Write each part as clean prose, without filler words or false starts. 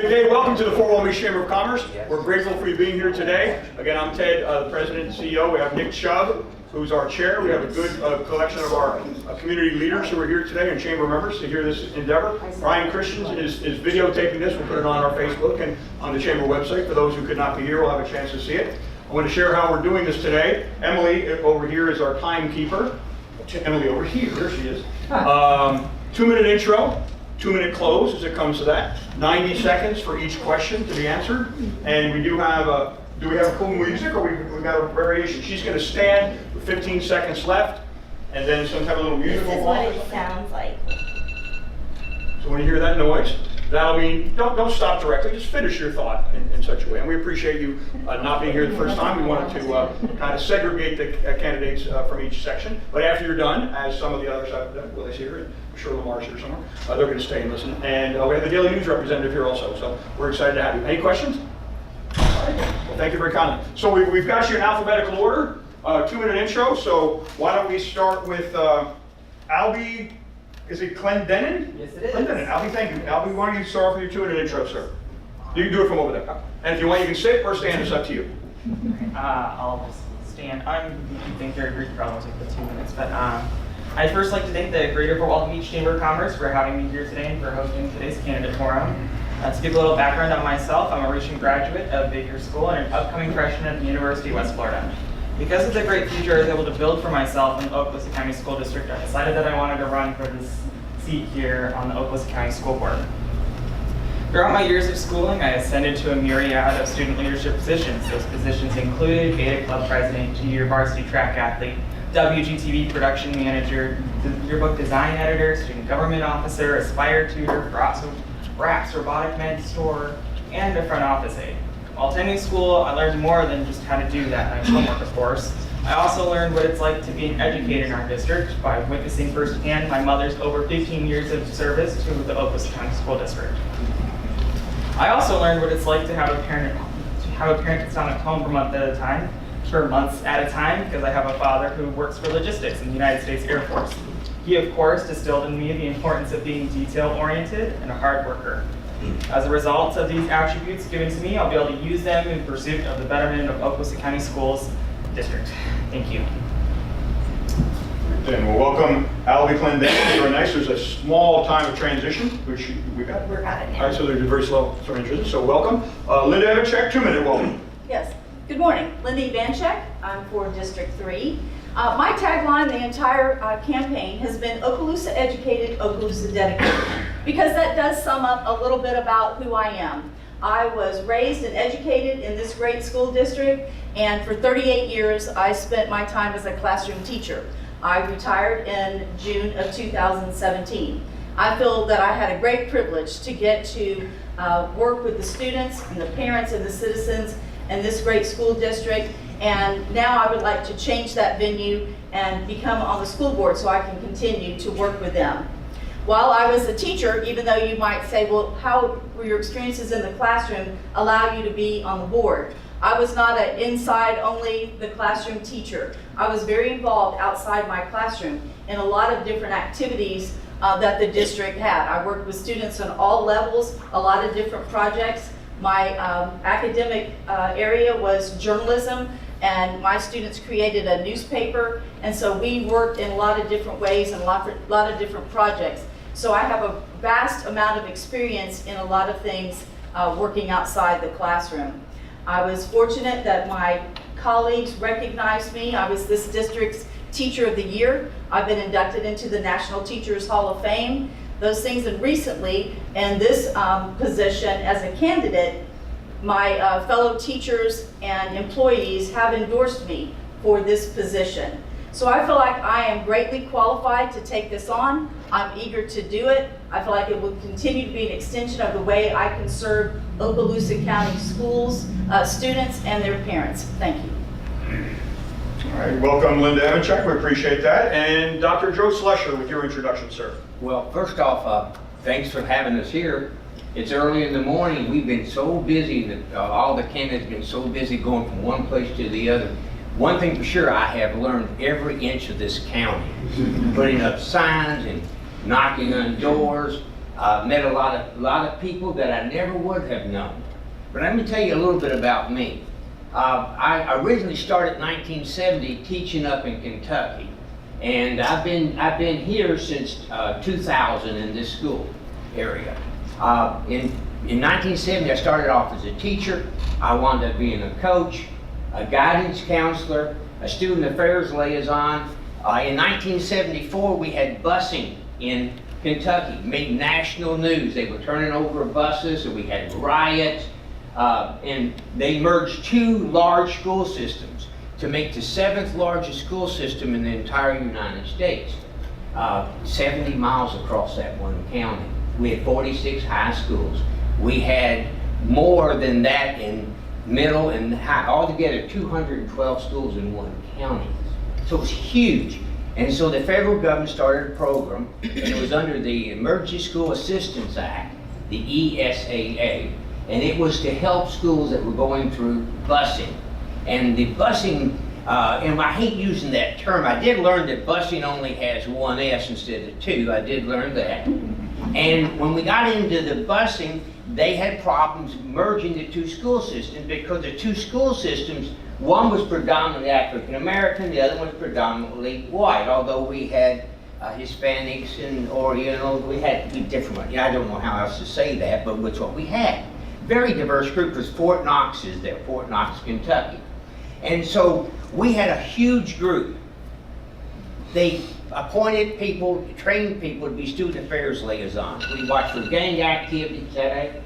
Good day. Welcome to the Fort Walton Beach Chamber of Commerce. We're grateful for you being here today. Again, I'm Ted, the President and CEO. We have Nick Chubb, who's our chair. We have a good collection of our community leaders who are here today and chamber members to hear this endeavor. Brian Christians is videotaping this. We'll put it on our Facebook and on the chamber website. For those who could not be here, we'll have a chance to see it. I want to share how we're doing this today. Emily over here is our timekeeper. Emily over here, there she is. 2-minute intro. 2-minute close as it comes to that. 90 seconds for each question to be answered. And we do have do we have cool music or we got a variation? She's going to stand with 15 seconds left and then some type of little musical. This is what it sounds like. So when you hear that noise, that'll mean don't stop directly, just finish your thought in such a way. And we appreciate you not being here the first time. We wanted to kind of segregate the candidates from each section. But after you're done, as some of the others have done, well, they see here, I'm sure Lamar's here somewhere, they're going to stay and listen. And we have the Daily News representative here also, so we're excited to have you. Any questions? All right. Well, thank you very kindly. So we've got you in alphabetical order, 2-minute intro. So why don't we start with Albie. Is it Clendenin? Yes, it is. Clendenin. Albie, thank you. Albie, why don't you start off with your 2-minute intro, sir? You can do it from over there. And if you want, you can sit or stand. It's up to you. I'll just stand. You think you're agreed, probably take the 2 minutes. But I'd first like to thank the Greater Fort Walton Beach Chamber of Commerce for having me here today and for hosting today's candidate forum. To give a little background on myself, I'm a recent graduate of Baker School and an upcoming freshman at the University of West Florida. Because of the great future I was able to build for myself in the Okaloosa County School District, I decided that I wanted to run for this seat here on the Okaloosa County School Board. Throughout my years of schooling, I ascended to a myriad of student leadership positions. Those positions included Beta Club President, 2-year varsity track athlete, WGTV production manager, yearbook design editor, student government officer, Aspire tutor, RAPS robotic mentor, and a front office aide. While attending school, I learned more than just how to do that nice homework, of course. I also learned what it's like to be an educator in our district by witnessing firsthand my mother's over 15 years of service to the Okaloosa County School District. I also learned what it's like to have a parent that's not at home for months at a time, because I have a father who works for logistics in the United States Air Force. He, of course, distilled in me the importance of being detail-oriented and a hard worker. As a result of these attributes given to me, I'll be able to use them in pursuit of the betterment of Okaloosa County Schools District. Thank you. Then we'll welcome Albie Clendenin. Very nice. There's a small time of transition, which we got. We're got it now. All right, so there's a very slow transition. So welcome. Linda Evacek, 2-minute welcome. Yes. Good morning. Linda Evacek. I'm for District 3. My tagline the entire campaign has been Okaloosa educated, Okaloosa dedicated, because that does sum up a little bit about who I am. I was raised and educated in this great school district, and for 38 years I spent my time as a classroom teacher. I retired in June of 2017. I feel that I had a great privilege to get to work with the students and the parents and the citizens in this great school district, and now I would like to change that venue and become on the school board so I can continue to work with them. While I was a teacher, even though you might say, well, how were your experiences in the classroom allow you to be on the board? I was not an inside only the classroom teacher. I was very involved outside my classroom in a lot of different activities that the district had. I worked with students on all levels, a lot of different projects. My academic area was journalism, and my students created a newspaper, and so we worked in a lot of different ways and a lot of different projects. So I have a vast amount of experience in a lot of things working outside the classroom. I was fortunate that my colleagues recognized me. I was this district's Teacher of the Year. I've been inducted into the National Teachers Hall of Fame. Those things, and recently in this position as a candidate, my fellow teachers and employees have endorsed me for this position. So I feel like I am greatly qualified to take this on. I'm eager to do it. I feel like it will continue to be an extension of the way I can serve Okaloosa County schools, students, and their parents. Thank you. All right, welcome Linda Evacek. We appreciate that. And Dr. Joe Slusher with your introduction, sir. Well, first off, thanks for having us here. It's early in the morning. We've been so busy, all the candidates have been so busy going from one place to the other. One thing for sure, I have learned every inch of this county. Putting up signs and knocking on doors. Met a lot of people that I never would have known. But let me tell you a little bit about me. I originally started in 1970 teaching up in Kentucky, and I've been here since 2000 in this school area. In 1970, I started off as a teacher. I wound up being a coach, a guidance counselor, a student affairs liaison. In 1974, we had busing in Kentucky, made national news. They were turning over buses, and we had riots. And they merged two large school systems to make the 7th largest school system in the entire United States. 70 miles across that one county. We had 46 high schools. We had more than that in middle and high, altogether 212 schools in one county. So it was huge. And so the federal government started a program, and it was under the Emergency School Assistance Act, the ESAA, and it was to help schools that were going through busing. And the busing, and I hate using that term, I did learn that busing only has one S instead of two, I did learn that. And when we got into the busing, they had problems merging the two school systems because the two school systems, one was predominantly African American, the other was predominantly white, although we had Hispanics and Orientals, we had different ones. I don't know how else to say that, but that's what we had. Very diverse group, because Fort Knox is there, Fort Knox, Kentucky. And so we had a huge group. They appointed people, trained people to be student affairs liaisons. We watched for gang activity today,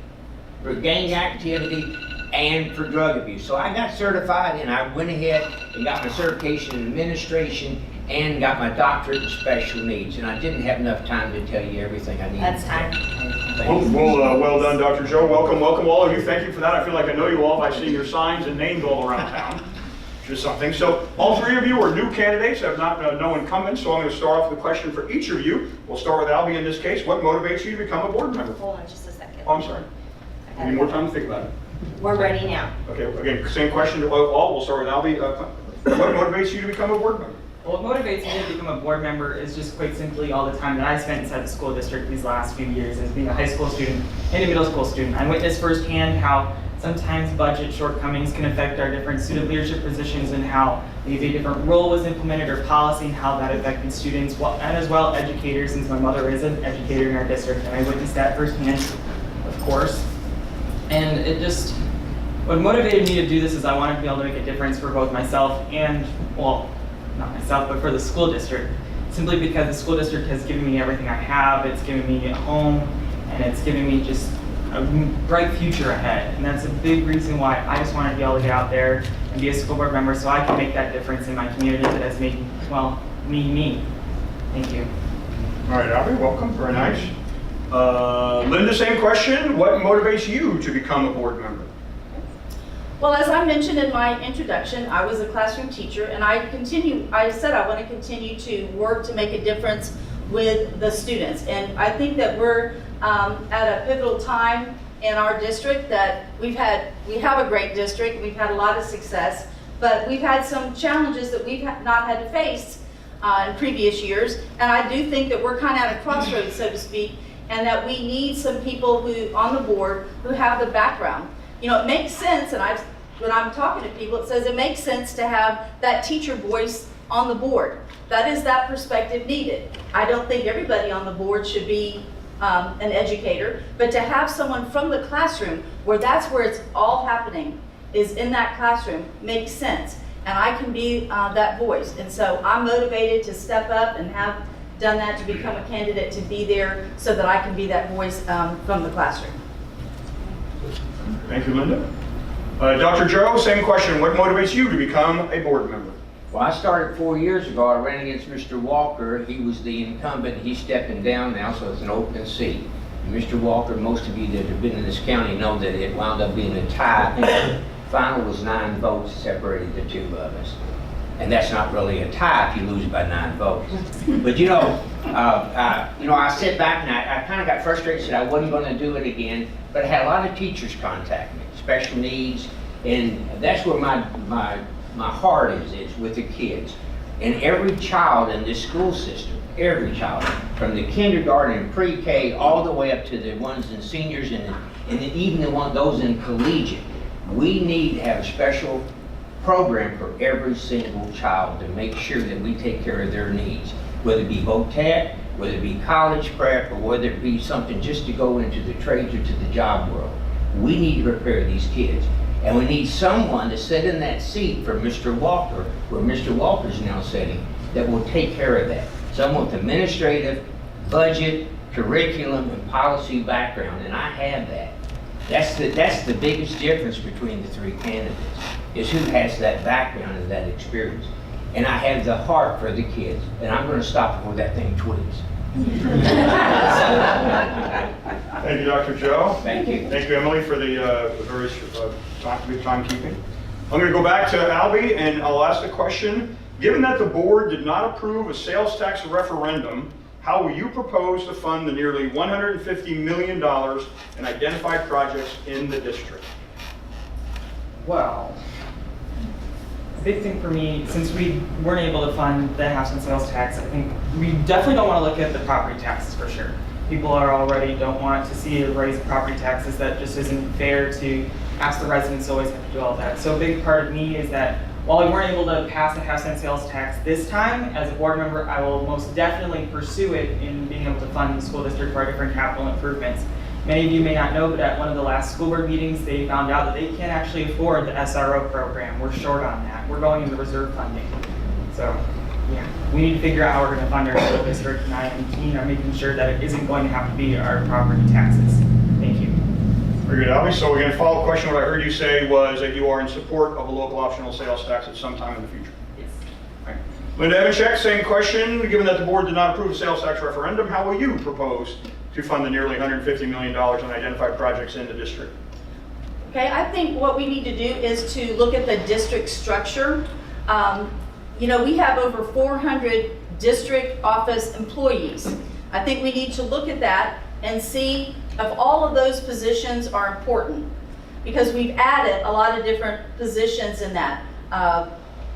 for gang activity and for drug abuse. So I got certified, and I went ahead and got my certification in administration and got my doctorate in special needs. And I didn't have enough time to tell you everything I needed. That's time. Well done, Dr. Joe. Welcome all of you. Thank you for that. I feel like I know you all by seeing your signs and names all around town. Just something. So all three of you are new candidates, have not no incumbents, so I'm going to start off with a question for each of you. We'll start with Albie in this case. What motivates you to become a board member? Hold on just a second. Oh, I'm sorry. I need more time to think about it. We're ready now. Okay, again, same question to all. We'll start with Albie. What motivates you to become a board member? Well, what motivates me to become a board member is just quite simply all the time that I spent inside the school district these last few years as being a high school student and a middle school student. I witnessed firsthand how sometimes budget shortcomings can affect our different student leadership positions and how maybe a different role was implemented or policy and how that affected students and as well educators, since my mother is an educator in our district, and I witnessed that firsthand, of course. And it just, what motivated me to do this is I wanted to be able to make a difference for both myself and, well, not myself, but for the school district. Simply because the school district has given me everything I have, it's given me a home, and it's given me just a bright future ahead. And that's a big reason why I just want to be able to get out there and be a school board member so I can make that difference in my community that has made, well, me. Thank you. All right, Albie, welcome. Very nice. Linda, same question. What motivates you to become a board member? Well, as I mentioned in my introduction, I was a classroom teacher, and I said I want to continue to work to make a difference with the students. And I think that we're at a pivotal time in our district that we have a great district, we've had a lot of success, but we've had some challenges that we've not had to face in previous years. And I do think that we're kind of at a crossroads, so to speak, and that we need some people who on the board who have the background. You know, it makes sense, and when I'm talking to people, it says it makes sense to have that teacher voice on the board. That is that perspective needed. I don't think everybody on the board should be an educator, but to have someone from the classroom, where that's where it's all happening, is in that classroom, makes sense. And I can be that voice. And so I'm motivated to step up and have done that, to become a candidate, to be there so that I can be that voice from the classroom. Thank you, Linda. Dr. Joe, same question. What motivates you to become a board member? Well, I started 4 years ago. I ran against Mr. Walker. He was the incumbent. He's stepping down now, so it's an open seat. And Mr. Walker, most of you that have been in this county know that it wound up being a tie. I think the final was 9 votes separated the two of us. And that's not really a tie if you lose by 9 votes. But I sat back and I kind of got frustrated, said I wasn't going to do it again. But I had a lot of teachers contact me, special needs, and that's where my heart is with the kids. And every child in this school system every child, from the kindergarten and pre-K all the way up to the ones in seniors and then even those in collegiate. We need to have a special program for every single child to make sure that we take care of their needs, whether it be VOTEC, whether it be college prep, or whether it be something just to go into the trades or to the job world. We need to prepare these kids. And we need someone to sit in that seat for Mr. Walker, where Mr. Walker's now sitting, that will take care of that. Someone with administrative, budget, curriculum, and policy background, and I have that. That's the biggest difference between the three candidates, is who has that background and that experience. And I have the heart for the kids, and I'm going to stop before that thing tweets. Thank you, Dr. Joe. Thank you. Thank you, Emily, for the very timekeeping. I'm going to go back to Albie, and I'll ask the question. Given that the board did not approve a sales tax referendum, how will you propose to fund the nearly $150 million in identified projects in the district? Well, the big thing for me, since we weren't able to fund the house and sales tax, I think we definitely don't want to look at the property taxes for sure. People don't want to see a raise in property taxes. That just isn't fair to ask the residents to always have to do all that. So a big part of me is that while we weren't able to pass the house and sales tax this time, as a board member, I will most definitely pursue it in being able to fund the school district for our different capital improvements. Many of you may not know, but at one of the last school board meetings, they found out that they can't actually afford the SRO program. We're short on that. We're going into reserve funding. So, yeah, we need to figure out how we're going to fund our school district, and I am keen on making sure that it isn't going to have to be our property taxes. Thank you. Very good, Albie. So again, follow-up question, what I heard you say was that you are in support of a local optional sales tax at some time in the future. Yes. Right. Linda Evanchek, same question. Given that the board did not approve a sales tax referendum, how will you propose to fund the nearly $150 million in identified projects in the district? Okay, I think what we need to do is to look at the district structure. You know, we have over 400 district office employees. I think we need to look at that and see if all of those positions are important, because we've added a lot of different positions in that.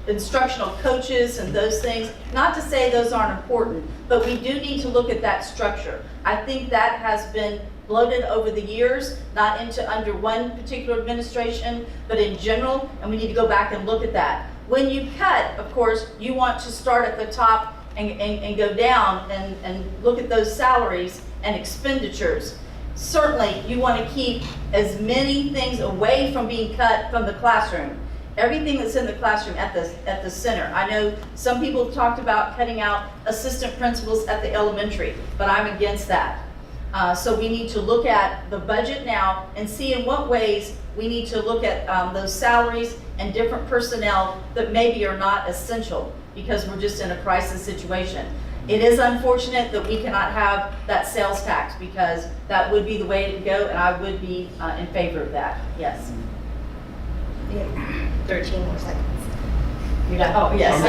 Instructional coaches and those things, not to say those aren't important, but we do need to look at that structure. I think that has been bloated over the years, not into under one particular administration, but in general, and we need to go back and look at that. When you cut, of course, you want to start at the top and go down and look at those salaries and expenditures. Certainly, you want to keep as many things away from being cut from the classroom. Everything that's in the classroom at the center. I know some people have talked about cutting out assistant principals at the elementary, but I'm against that. So we need to look at the budget now and see in what ways we need to look at those salaries and different personnel that maybe are not essential because we're just in a crisis situation. It is unfortunate that we cannot have that sales tax because that would be the way to go, and I would be in favor of that, yes. We have 13 more seconds. You got, oh, yes.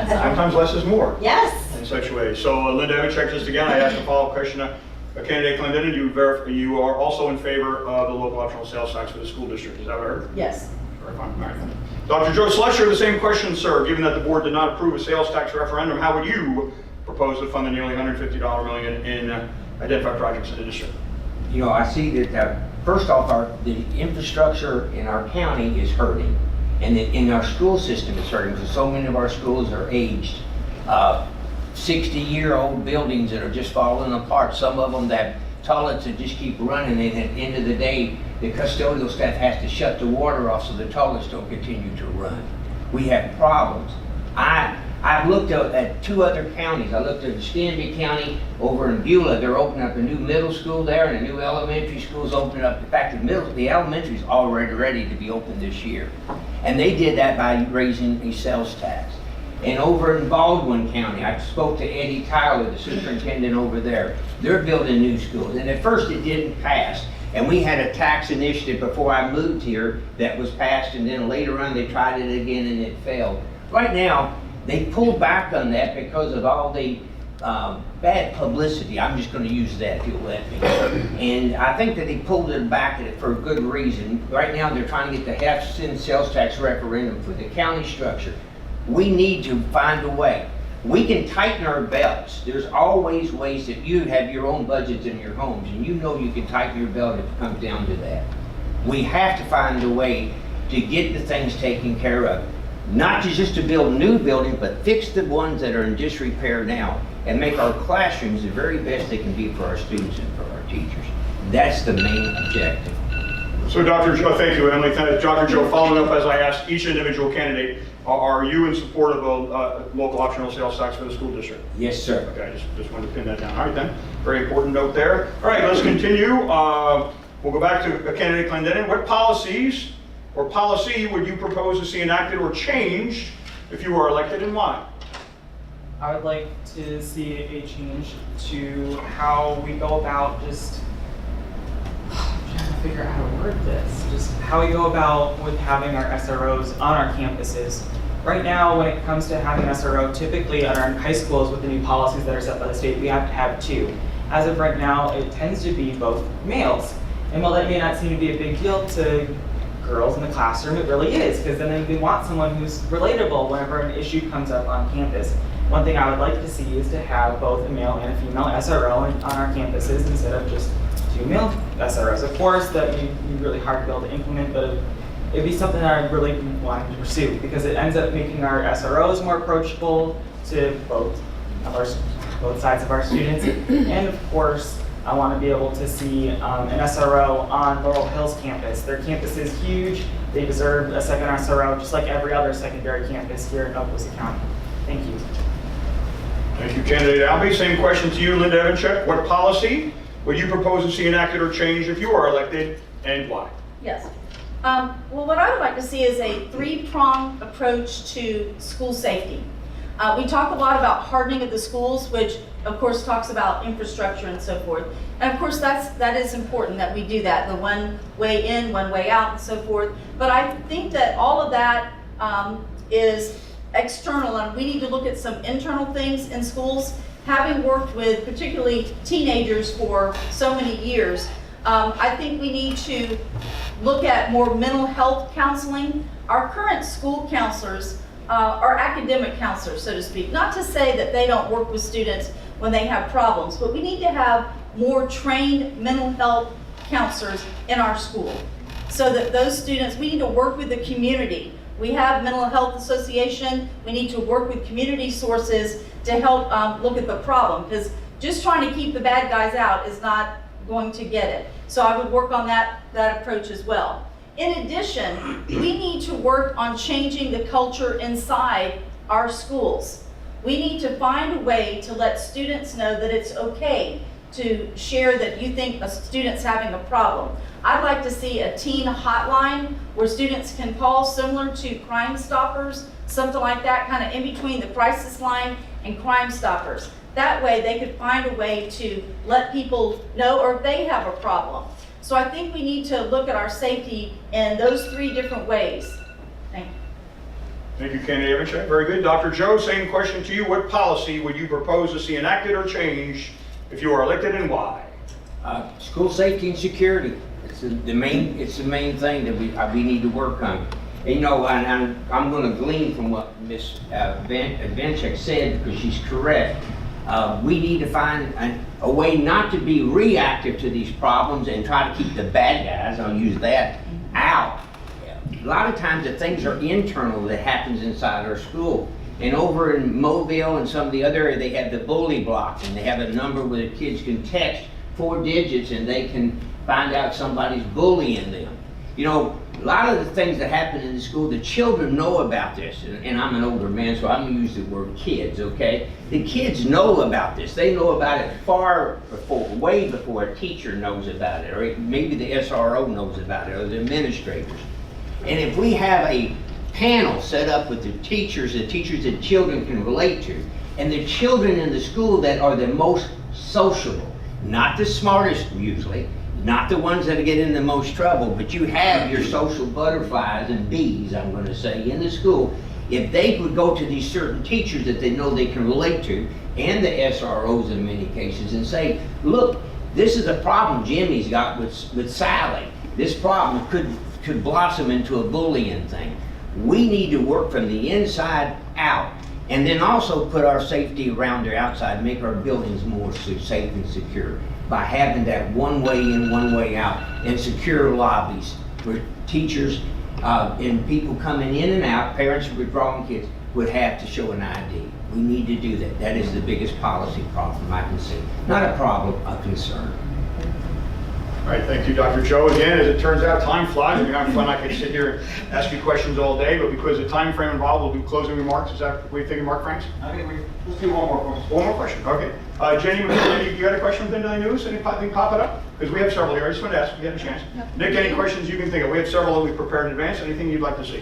Sometimes less is more. Yes. In such a way. So Linda Evanchek, just again, I asked a follow-up question. Candidate Clinton, you are also in favor of the local optional sales tax for the school district. Is that what I heard? Yes. Very fine. All right. Dr. Joe Slusher, the same question, sir. Given that the board did not approve a sales tax referendum, how would you propose to fund the nearly $150 million in identified projects in the district? You know, I see that first off, the infrastructure in our county is hurting, and in our school system is hurting because so many of our schools are aged. 60-year-old buildings that are just falling apart. Some of them that toilets that just keep running, and at the end of the day, the custodial staff has to shut the water off so the toilets don't continue to run. We have problems. I've looked at two other counties. I looked at Escambia County over in Beulah. They're opening up a new middle school there, and a new elementary school's opening up. In fact, the elementary's already ready to be opened this year. And they did that by raising a sales tax. And over in Baldwin County, I spoke to Eddie Tyler, the superintendent over there. They're building new schools. And at first it didn't pass. And we had a tax initiative before I moved here that was passed, and then later on they tried it again and it failed. Right now, they pulled back on that because of all the bad publicity. I'm just going to use that if you'll let me. And I think that they pulled it back for a good reason. Right now they're trying to get the half-cent sales tax referendum for the county structure. We need to find a way. We can tighten our belts. There's always ways that you have your own budgets in your homes, and you know you can tighten your belt if it comes down to that. We have to find a way to get the things taken care of. Not just to build new buildings, but fix the ones that are in disrepair now and make our classrooms the very best they can be for our students and for our teachers. That's the main objective. So Dr. Joe, thank you, Emily. Dr. Joe, following up as I asked each individual candidate, are you in support of a local optional sales tax for the school district? Yes, sir. Okay, I just wanted to pin that down. All right then, very important note there. All right, let's continue. We'll go back to candidate Clendenin. What policies or policy would you propose to see enacted or changed if you were elected, and why? I would like to see a change to how we go about I'm trying to figure out how to word this. Just how we go about with having our SROs on our campuses. Right now, when it comes to having an SRO, typically at our high schools with the new policies that are set by the state, we have to have 2. As of right now, it tends to be both males. And while that may not seem to be a big deal to girls in the classroom, it really is, because then they want someone who's relatable whenever an issue comes up on campus. One thing I would like to see is to have both a male and a female SRO on our campuses instead of just 2 male SROs. Of course, that would be really hard to be able to implement, but it'd be something that I really want to pursue because it ends up making our SROs more approachable to both sides of our students. And of course, I want to be able to see an SRO on Laurel Hills campus. Their campus is huge. They deserve a second SRO just like every other secondary campus here in Okaloosa County. Thank you. Thank you, candidate Albee. Same question to you, Linda Evanchek. What policy would you propose to see enacted or changed if you are elected, and why? Yes. Well, what I would like to see is a 3-pronged approach to school safety. We talk a lot about hardening of the schools, which of course talks about infrastructure and so forth. And of course that is important that we do that, the one way in, one way out and so forth. But I think that all of that is external, and we need to look at some internal things in schools. Having worked with particularly teenagers for so many years, I think we need to look at more mental health counseling. Our current school counselors are academic counselors, so to speak. Not to say that they don't work with students when they have problems, but we need to have more trained mental health counselors in our school so that those students, we need to work with the community. We have Mental Health Association. We need to work with community sources to help look at the problem, because just trying to keep the bad guys out is not going to get it. So I would work on that approach as well. In addition, we need to work on changing the culture inside our schools. We need to find a way to let students know that it's okay to share that you think a student's having a problem. I'd like to see a teen hotline where students can call, similar to Crime Stoppers, something like that, kind of in between the crisis line and Crime Stoppers. That way they could find a way to let people know, or if they have a problem. So I think we need to look at our safety in those 3 different ways. Thank you. Thank you, candidate Evanchek. Very good. Dr. Joe, same question to you. What policy would you propose to see enacted or changed if you are elected, and why? School safety and security. It's the main thing that we need to work on. And, you know, and I'm going to glean from what Ms. Evanchek said, because she's correct. We need to find a way not to be reactive to these problems and try to keep the bad guys, I'll use that, out. A lot of times the things are internal that happens inside our school. And over in Mobile and some of the other areas, they have the bully blocks, and they have a number where the kids can text 4 digits and they can find out somebody's bullying them. You know, a lot of the things that happen in the school, the children know about this, and I'm an older man, so I'm going to use the word kids, okay? The kids know about this. They know about it way before a teacher knows about it, or maybe the SRO knows about it, or the administrators. And if we have a panel set up with the teachers that children can relate to, and the children in the school that are the most sociable, not the smartest usually, not the ones that get in the most trouble, but you have your social butterflies and bees, I'm going to say, in the school. If they would go to these certain teachers that they know they can relate to, and the SROs in many cases, and say, look, this is a problem Jimmy's got with Sally. This problem could blossom into a bullying thing. We need to work from the inside out And then also put our safety around there outside, make our buildings more safe and secure by having that one way in, one way out, and secure lobbies where teachers and people coming in and out, parents withdrawing kids, would have to show an ID. We need to do that. That is the biggest policy problem I can see. Not a problem, a concern. All right, thank you, Dr. Joe. Again, as it turns out, time flies. We're having fun. I could sit here and ask you questions all day, but because of the time frame involved, we'll do closing remarks. Is that what you're thinking, Mark Franks? Okay, let's do one more question. One more question, okay. Jenny, you got a question within the news? Anything pop it up? Because we have several here. I just wanted to ask if you had a chance. Nick, any questions you can think of? We have several that we prepared in advance. Anything you'd like to see?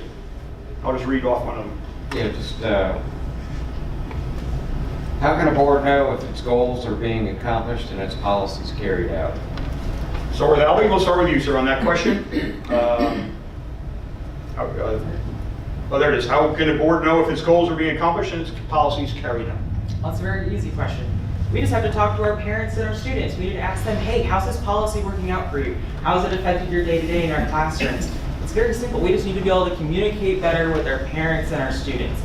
I'll just read off one of them. Yeah, just, how can a board know if its goals are being accomplished and its policies carried out? So with Albie, we'll start with you, sir, on that question. There it is. How can a board know if its goals are being accomplished and its policies carried out? Well, it's a very easy question. We just have to talk to our parents and our students. We need to ask them, hey, how's this policy working out for you? How's it affected your day-to-day in our classrooms? It's very simple. We just need to be able to communicate better with our parents and our students.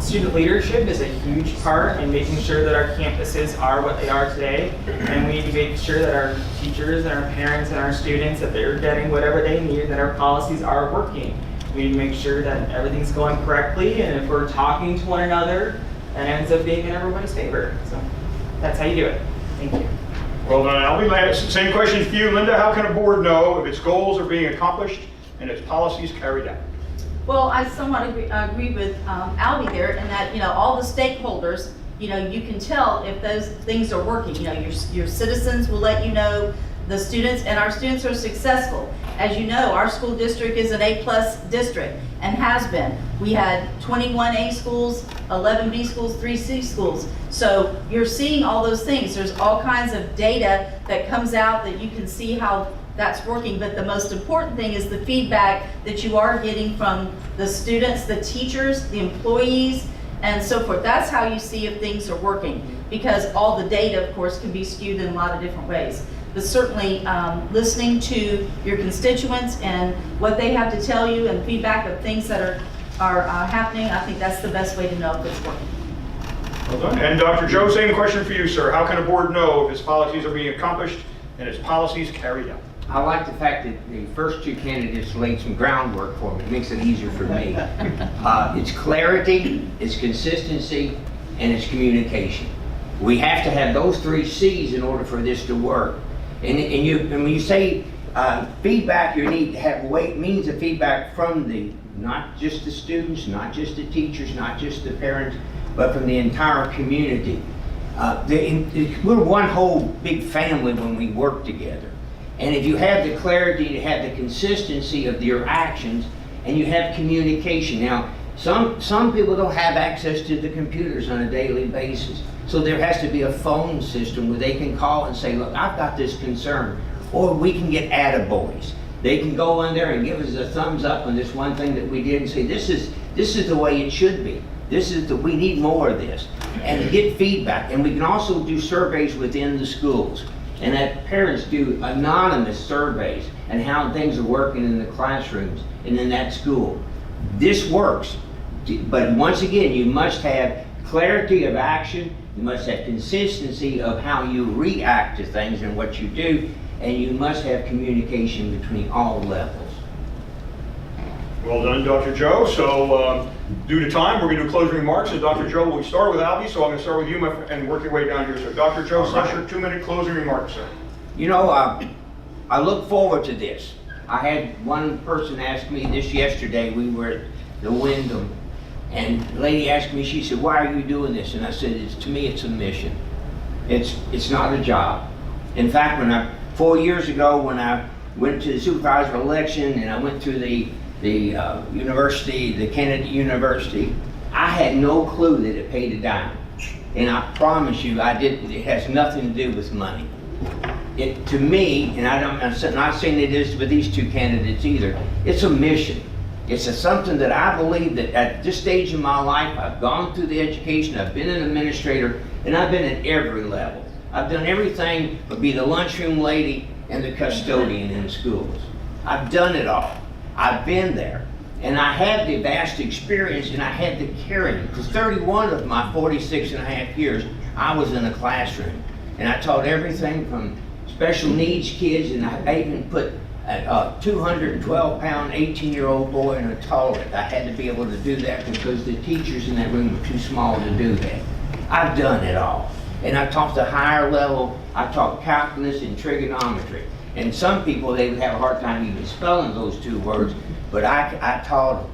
Student leadership is a huge part in making sure that our campuses are what they are today, and we need to make sure that our teachers and our parents and our students, that they're getting whatever they need and that our policies are working. We need to make sure that everything's going correctly, and if we're talking to one another, that ends up being in everybody's favor. So that's how you do it. Thank you. Well done, Albie. Same question for you, Linda. How can a board know if its goals are being accomplished and its policies carried out? Well, I somewhat agree with Albie there in that, all the stakeholders, you can tell if those things are working. Your citizens will let you know, the students, and our students are successful. As you know, our school district is an A+ district and has been. We had 21 A schools, 11 B schools, 3 C schools. So you're seeing all those things. There's all kinds of data that comes out that you can see how that's working, but the most important thing is the feedback that you are getting from the students, the teachers, the employees, and so forth. That's how you see if things are working, because all the data, of course, can be skewed in a lot of different ways. But certainly listening to your constituents and what they have to tell you and feedback of things that are happening, I think that's the best way to know if it's working. Well done. And Dr. Joe, same question for you, sir. How can a board know if its policies are being accomplished and its policies carried out? I like the fact that the first two candidates laid some groundwork for me. It makes it easier for me. It's clarity, it's consistency, and it's communication. We have to have those 3 C's in order for this to work. And when you say feedback, you need to have means of feedback from not just the students, not just the teachers, not just the parents, but from the entire community. We're one whole big family when we work together. And if you have the clarity, you have the consistency of your actions, and you have communication. Now, some people don't have access to the computers on a daily basis. So there has to be a phone system where they can call and say, look, I've got this concern. Or we can get attaboys. They can go in there and give us a thumbs up on this one thing that we did and say, this is the way it should be. We need more of this. And get feedback. And we can also do surveys within the schools. And that parents do anonymous surveys and how things are working in the classrooms and in that school. This works, but once again, you must have clarity of action, you must have consistency of how you react to things and what you do, and you must have communication between all levels. Well done, Dr. Joe. So due to time, we're going to do closing remarks. And Dr. Joe, we start with Albie, so I'm going to start with you and work your way down here. So Dr. Joe, start your 2-minute closing remarks, sir. I look forward to this. I had one person ask me this yesterday. We were at the Wyndham, and the lady asked me, she said, why are you doing this? And I said, to me, it's a mission. It's not a job. In fact, 4 years ago, when I went to the supervisor election and I went through the university, the Kennedy University, I had no clue that it paid a dime. And I promise you, it has nothing to do with money. To me, and I'm not saying it is with these 2 candidates either, it's a mission. It's something that I believe that at this stage in my life, I've gone through the education, I've been an administrator, and I've been at every level. I've done everything but be the lunchroom lady and the custodian in schools. I've done it all. I've been there. And I had the vast experience and I had the caring, because 31 of my 46 and a half years, I was in a classroom. And I taught everything from special needs kids, and I even put a 212-pound 18-year-old boy in a toilet. I had to be able to do that because the teachers in that room were too small to do that. I've done it all. And I taught the higher level, I taught calculus and trigonometry. And some people, they would have a hard time even spelling those two words, but I taught them.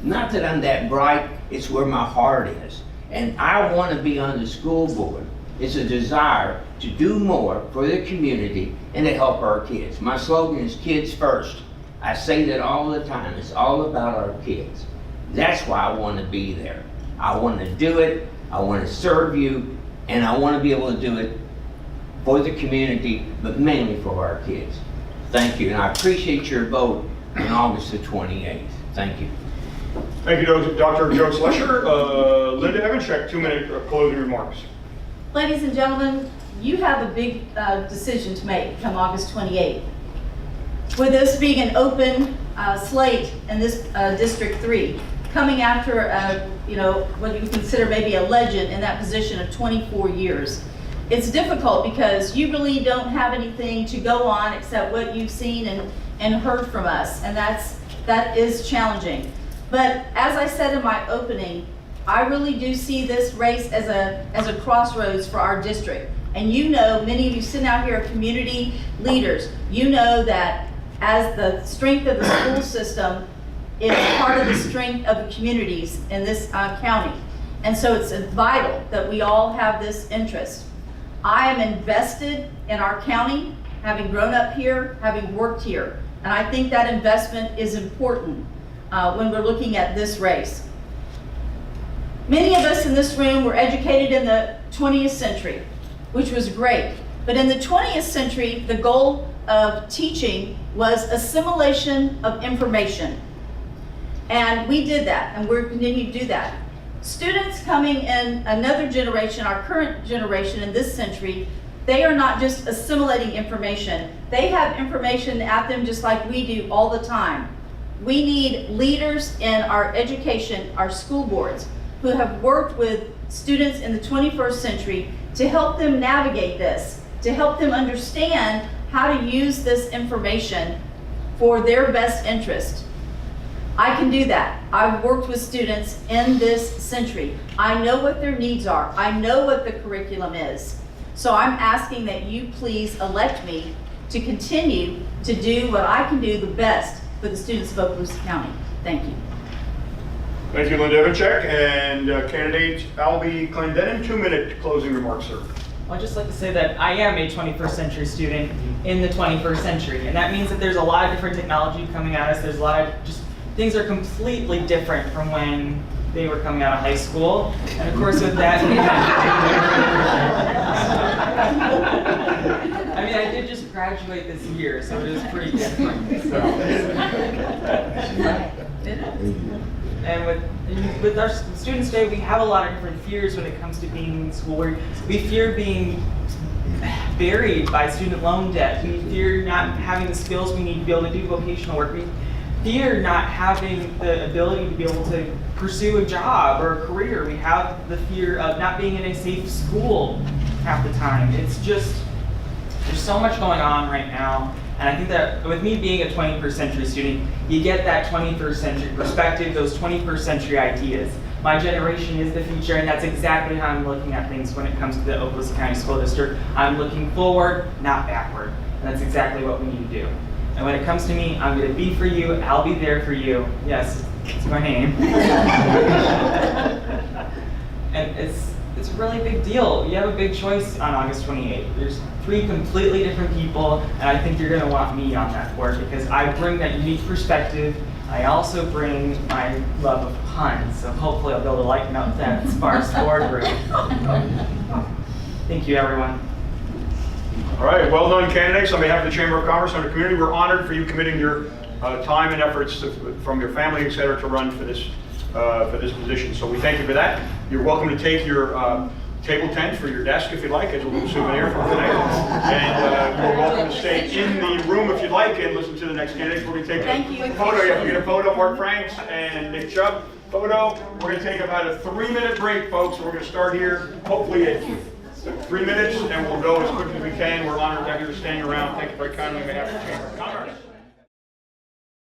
Not that I'm that bright, it's where my heart is. And I want to be on the school board. It's a desire to do more for the community and to help our kids. My slogan is kids first. I say that all the time. It's all about our kids. That's why I want to be there. I want to do it, I want to serve you, and I want to be able to do it for the community, but mainly for our kids. Thank you, and I appreciate your vote on August the 28th. Thank you. Thank you, Dr. Joe Slesher. Linda Evanchek, 2-minute closing remarks. Ladies and gentlemen, you have a big decision to make come August 28th. With this being an open slate in this District 3, coming after what you consider maybe a legend in that position of 24 years. It's difficult because you really don't have anything to go on except what you've seen and heard from us, and that is challenging. But as I said in my opening, I really do see this race as a crossroads for our district. And you know, many of you sitting out here are community leaders. You know that as the strength of the school system is part of the strength of the communities in this county. And so it's vital that we all have this interest. I am invested in our county, having grown up here, having worked here. And I think that investment is important when we're looking at this race. Many of us in this room were educated in the 20th century, which was great. But in the 20th century, the goal of teaching was assimilation of information. And we did that, and we're continuing to do that. Students coming in another generation, our current generation in this century, they are not just assimilating information. They have information at them just like we do all the time. We need leaders in our education, our school boards, who have worked with students in the 21st century to help them navigate this, to help them understand how to use this information for their best interest. I can do that. I've worked with students in this century. I know what their needs are. I know what the curriculum is. So I'm asking that you please elect me to continue to do what I can do the best for the students of Okaloosa County. Thank you. Thank you, Linda Evanchek. And candidate Albie Clendenin, 2-minute closing remarks, sir. I'd just like to say that I am a 21st century student in the 21st century. And that means that there's a lot of different technology coming at us. There's a lot of things are completely different from when they were coming out of high school. And of course with that, I mean, I did just graduate this year, so it is pretty different. So. And with our Students' Day, we have a lot of different fears when it comes to being in school. We fear being buried by student loan debt. We fear not having the skills we need to be able to do vocational work. We fear not having the ability to be able to pursue a job or a career. We have the fear of not being in a safe school half the time. It's just, there's so much going on right now. And I think that with me being a 21st century student, you get that 21st century perspective, those 21st century ideas. My generation is the future, and that's exactly how I'm looking at things when it comes to the Okaloosa County School District. I'm looking forward, not backward. And that's exactly what we need to do. And when it comes to me, I'm going to be for you, I'll be there for you. Yes, it's my name. And it's a really big deal. You have a big choice on August 28th. There's 3 completely different people, and I think you're going to want me on that board because I bring that unique perspective. I also bring my love of puns, so hopefully I'll be able to lighten up that sparse boardroom. Thank you, everyone. All right, well done, candidates. On behalf of the Chamber of Commerce and the community, we're honored for you committing your time and efforts from your family, et cetera, to run for this position. So we thank you for that. You're welcome to take your table tents for your desk if you'd like, as a little souvenir from tonight. And you're welcome to stay in the room if you'd like and listen to the next candidates. We're going to take Thank you. a photo. You have to get a photo, Mark Franks and Nick Chubb. Photo. We're going to take about a 3-minute break, folks. We're going to start here, hopefully at 3 minutes, and we'll go as quick as we can. We're honored to have you standing around. Thank you very kindly on behalf of the Chamber of Commerce.